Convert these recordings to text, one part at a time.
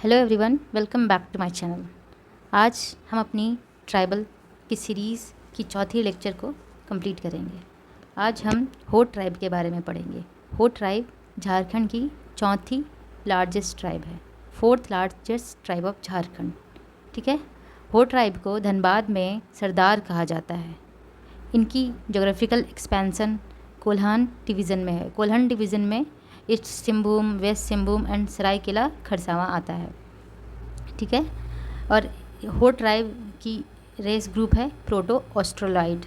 Hello everyone, welcome back to my channel. आज हम अपनी ट्राइबल की सीरीज़ की चौथी लेक्चर को कंप्लीट करेंगे। आज हम हो ट्राइब के बारे में पढ़ेंगे। हो ट्राइब झारखंड की चौथी लार्जेस्ट ट्राइब है, fourth largest tribe of Jharkhand. ठीक है। हो ट्राइब को धनबाद में सरदार कहा जाता है। इनकी जोग्राफिकल एक्सपेंसन कोल्हान डिवीज़न में है। कोल्हान डिवीज़न में east Singhbhum, west Singhbhum and Seraikela Kharsawan आता है। ठीक है। और हो ट्राइब की रेस ग्रुप है प्रोटो ऑस्ट्रोलॉइड।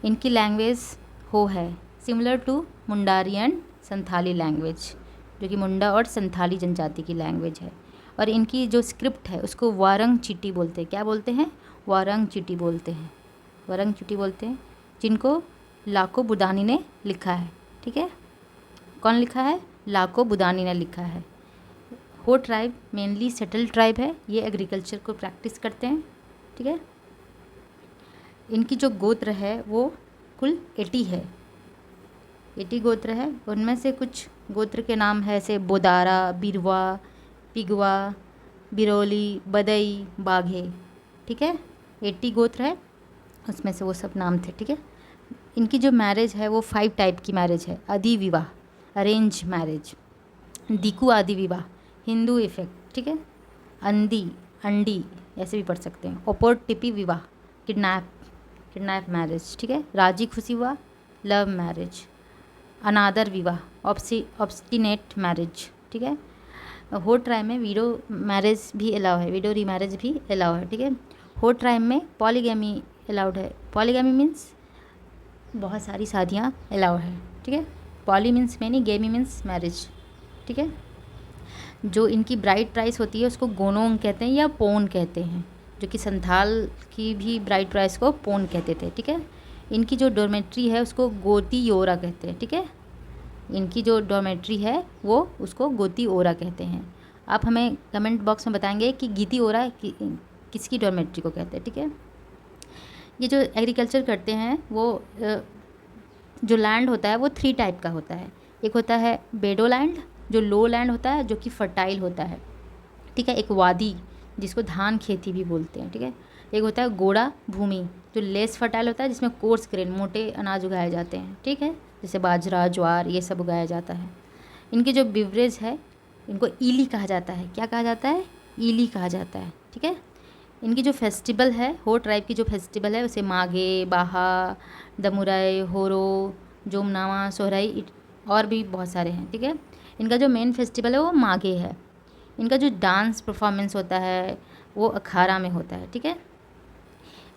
इनकी लैंग्वेज हो है similar to Mundari and Santhali language, जो कि मुंडा और संथाली जनजाति की लैंग्वेज है। और इनकी जो स्क्रिप्ट है उसको वारंग चीटी बोलते हैं। क्या बोलते हैं? वारंग चीटी बोलते हैं। वारंग चीटी बोलते हैं, जिनको लाको बुदानी ने लिखा है। ठीक है। कौन लिखा है? लाको बुदानी ने लिखा है। हो ट्राइब मेनली सेटल्ड ट्राइब है। ये एग्रीकल्चर को प्रैक्टिस करते हैं। ठीक है। इनकी जो गोत्र है वो कुल 80 है। 80 गोत्र है। उनमें से कुछ गोत्र के नाम है ऐसे बोदारा, बिरवा, पिगवा, बिरोली, बदई, बाघे। ठीक है। 80 गोत्र है, उसमें से वो सब नाम थे। ठीक है। इनकी जो मैरिज है वो 5 टाइप की मैरिज है। आदि विवाह, अरेंज मैरिज, दिकू आदि विवाह, हिंदू इफेक्ट। ठीक है। अंडी, अंडी ऐसे भी पढ़ सकते हैं। ओपोर्टिपी विवाह, किडनैप मैरिज। ठीक है। राजी खुशी विवाह, लव मैरिज। अनादर विवाह, ऑब्स्टिनेट मैरिज। ठीक है। हो ट्राइब में वीडो मैरिज भी अलाउ है, वीडो रीमैरिज भी अलाउ है। ठीक है। हो ट्राइब में पॉलीगैमी अलाउड है। पॉलीगैमी मीन्स बहुत सारी शादियाँ अलाउड है। ठीक है। पॉली मीन्स मैनी, गेमी मीन्स मैरिज। ठीक है। जो इनकी ब्राइड प्राइस होती है उसको गोनोंग कहते हैं या पोन कहते हैं, जो कि संथाल की भी ब्राइड प्राइस को पोन कहते थे। ठीक है। इनकी जो डोरमेट्री है उसको गोती ओरा कहते हैं। ठीक है। इनकी जो डोरमेट्री है वो उसको गोती ओरा कहते हैं। आप हमें कमेंट बॉक्स में बताएंगे कि गीती ओरा किसकी डोरमेट्री को कहते हैं। ठीक है। ये जो एग्रीकल्चर करते हैं वो जो लैंड होता है वो 3 टाइप का होता है। एक होता है बेडो लैंड, जो लो लैंड होता है, जो कि फर्टाइल होता है। ठीक है। एक वादी, जिसको धान खेती भी बोलते हैं। ठीक है। एक होता है गोड़ा भूमि, जो लेस फर्टाइल होता है, जिसमें कोर्स ग्रेन, मोटे अनाज उगाए जाते हैं। ठीक है। जैसे बाजरा, ज्वार, ये सब उगाया जाता है। इनकी जो बिवरेज है इनको ईली कहा जाता है। क्या कहा जाता है? ईली कहा जाता है। ठीक है। इनकी जो फेस्टिवल है, हो ट्राइब की जो फेस्टिवल है उसे माघे, बाहा, दमुराई, होरो, जोमनावा, सोहराई और भी बहुत सारे हैं। ठीक है। इनका जो मेन फेस्टिवल है वो माघे है। इनका जो डांस परफॉर्मेंस होता है वो अखाड़ा में होता है। ठीक है।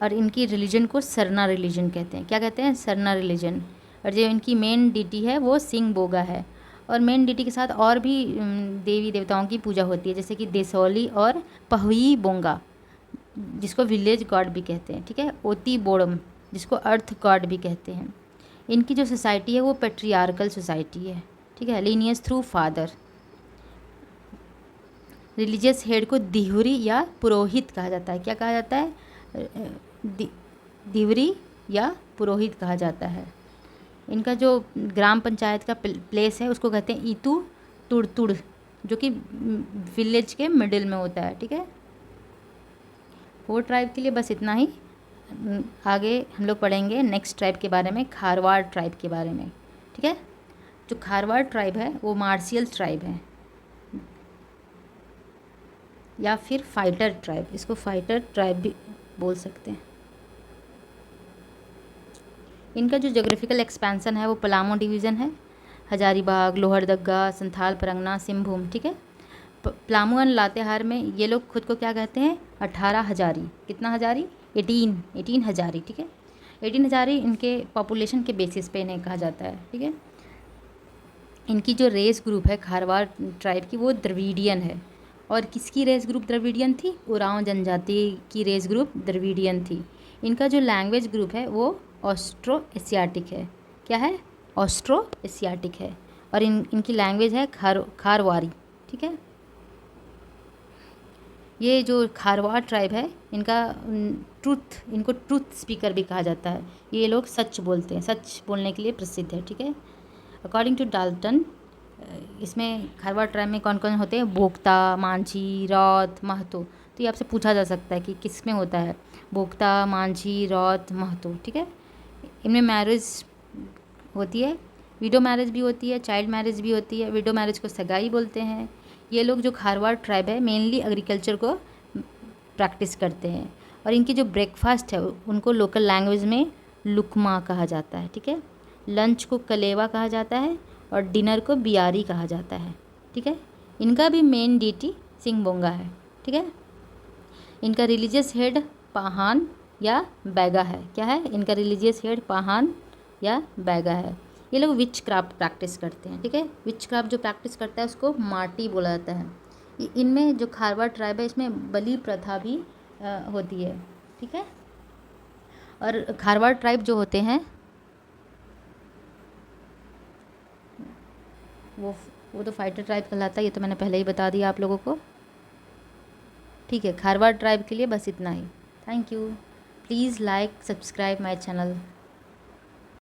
और इनकी रिलीजन को सरना रिलीजन कहते हैं। क्या कहते हैं? सरना रिलीजन। और जो इनकी मेन डिटी है वो सिंह बोगा है। और मेन डिटी के साथ और भी देवी देवताओं की पूजा होती है, जैसे कि देसौली और पहुई बोंगा, जिसको विलेज गॉड भी कहते हैं। ठीक है। ओती बोड़म, जिसको अर्थ गॉड भी कहते हैं। इनकी जो सोसाइटी है वो पेट्रियार्कल सोसाइटी है। ठीक है। Linnaeus through father. Religious head को दिहुरी या पुरोहित कहा जाता है। क्या कहा जाता है? दिवरी या पुरोहित कहा जाता है। इनका जो ग्राम पंचायत का प्लेस है उसको कहते हैं ईतू तुड़तुड़, जो कि विलेज के मिडिल में होता है। ठीक है। हो ट्राइब के लिए बस इतना ही। आगे हम लोग पढ़ेंगे नेक्स्ट ट्राइब के बारे में, खारवाड़ ट्राइब के बारे में। ठीक है। जो खारवाड़ ट्राइब है वो मार्शियल ट्राइब है या फिर फाइटर ट्राइब, इसको फाइटर ट्राइब भी बोल सकते हैं। इनका जो जोग्राफिकल एक्सपेंसन है वो पलामू डिवीज़न है, हजारीबाग, लोहरदगा, संथाल परगना, सिंहभूम। ठीक है। पलामू एंड लातेहार में ये लोग खुद को क्या कहते हैं? 18 हजारी। कितना हजारी? 18 हजारी। ठीक है। 18 हजारी इनके पॉपुलेशन के बेसिस पे इन्हें कहा जाता है। ठीक है। इनकी जो रेस ग्रुप है खारवाड़ ट्राइब की वो द्रविडियन है। और किसकी रेस ग्रुप द्रविडियन थी? उरांव जनजाति की रेस ग्रुप द्रविडियन थी। इनका जो लैंग्वेज ग्रुप है वो ऑस्ट्रो एशियाटिक है। क्या है? ऑस्ट्रो एशियाटिक है। और इनकी लैंग्वेज है खारवाड़ी। ठीक है। ये जो खारवाड़ ट्राइब है इनको ट्रूथ स्पीकर भी कहा जाता है। ये लोग सच बोलते हैं, सच बोलने के लिए प्रसिद्ध है। ठीक है। अकॉर्डिंग टू डाल्टन इसमें खारवाड़ ट्राइब में कौन कौन होते हैं? भोक्ता, मांझी, रौत, महतो। तो ये आपसे पूछा जा सकता है कि किस में होता है भोक्ता, मांझी, रौत, महतो, ठीक है। इनमें मैरिज होती है, विडो मैरिज भी होती है, चाइल्ड मैरिज भी होती है। विडो मैरिज को सगाई बोलते हैं। ये लोग जो खारवाड़ ट्राइब है मेनली एग्रीकल्चर को प्रैक्टिस करते हैं, और इनकी जो ब्रेकफास्ट है उनको लोकल लैंग्वेज में लुकमा कहा जाता है, ठीक है। लंच को कलेवा कहा जाता है और डिनर को बियारी कहा जाता है, ठीक है। इनका भी मेन डीटी सिंगबोंगा है, ठीक है। इनका रिलीजियस हेड पाहान या बैगा है। क्या है इनका रिलीजियस हेड? पाहान या बैगा है। ये लोग विच क्राफ्ट प्रैक्टिस करते हैं, ठीक है। विच क्राफ्ट जो प्रैक्टिस करता है उसको माटी बोला जाता है। इनमें जो खारवाड़ ट्राइब है इसमें बलि प्रथा भी होती है, ठीक है। और खारवाड़ ट्राइब जो होते हैं वो तो फाइटर ट्राइब कहलाता है, ये तो मैंने पहले ही बता दिया आप लोगों को, ठीक है। खारवाड़ ट्राइब के लिए बस इतना ही। Thank you. Please like subscribe my channel.